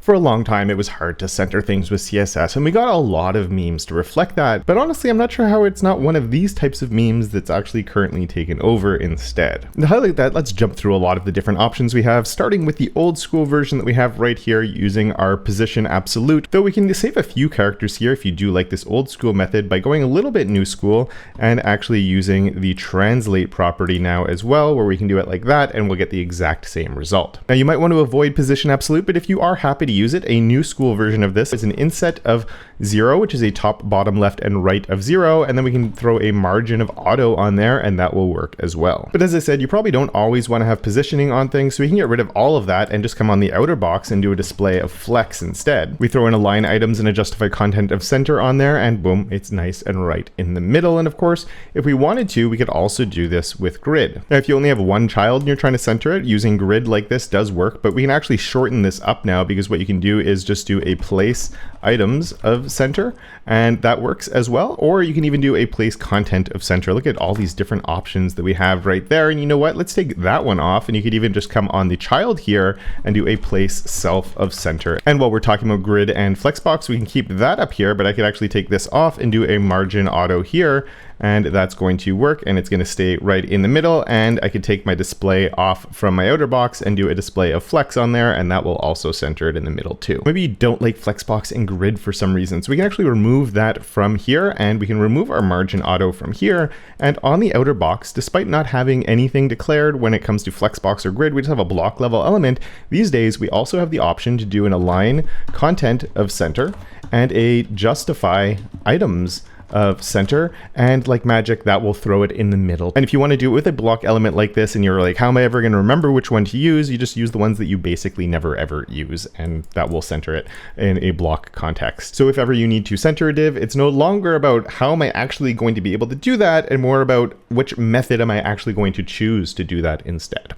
For a long time, it was hard to center things with CSS, and we got a lot of memes to reflect that, but honestly, I'm not sure how it's not one of these types of memes that's actually currently taken over instead. To highlight that, let's jump through a lot of the different options we have, starting with the old school version that we have right here using our position absolute, though we can save a few characters here if you do like this old school method by going a little bit new school and actually using the translate property now as well, where we can do it like that and we'll get the exact same result. Now you might want to avoid position absolute, but if you are happy to use it, a new school version of this is an inset of 0, which is a top, bottom, left, and right of 0, and then we can throw a margin of auto on there and that will work as well. But as I said, you probably don't always want to have positioning on things, so we can get rid of all of that and just come on the outer box and do a display of flex instead. We throw in align items and a justify content of center on there, and boom, it's nice and right in the middle. And of course, if we wanted to, we could also do this with grid. Now, if you only have one child and you're trying to center it, using grid like this does work, but we can actually shorten this up now, because what you can do is just do a place items of center, and that works as well. Or you can even do a place content of center. Look at all these different options that we have right there. And you know what? Let's take that one off, and you could even just come on the child here and do a place self of center. And while we're talking about grid and flexbox, we can keep that up here, but I could actually take this off and do a margin auto here, and that's going to work, and it's going to stay right in the middle. And I could take my display off from my outer box and do a display of flex on there, and that will also center it in the middle too. Maybe you don't like flexbox and grid for some reason, so we can actually remove that from here, and we can remove our margin auto from here. And on the outer box, despite not having anything declared when it comes to flexbox or grid, we just have a block level element. These days, we also have the option to do an align content of center and a justify items of center, and like magic, that will throw it in the middle. And if you want to do it with a block element like this and you're like, how am I ever going to remember which one to use? You just use the ones that you basically never ever use, and that will center it in a block context. So if ever you need to center a div, it's no longer about how am I actually going to be able to do that, and more about which method am I actually going to choose to do that instead.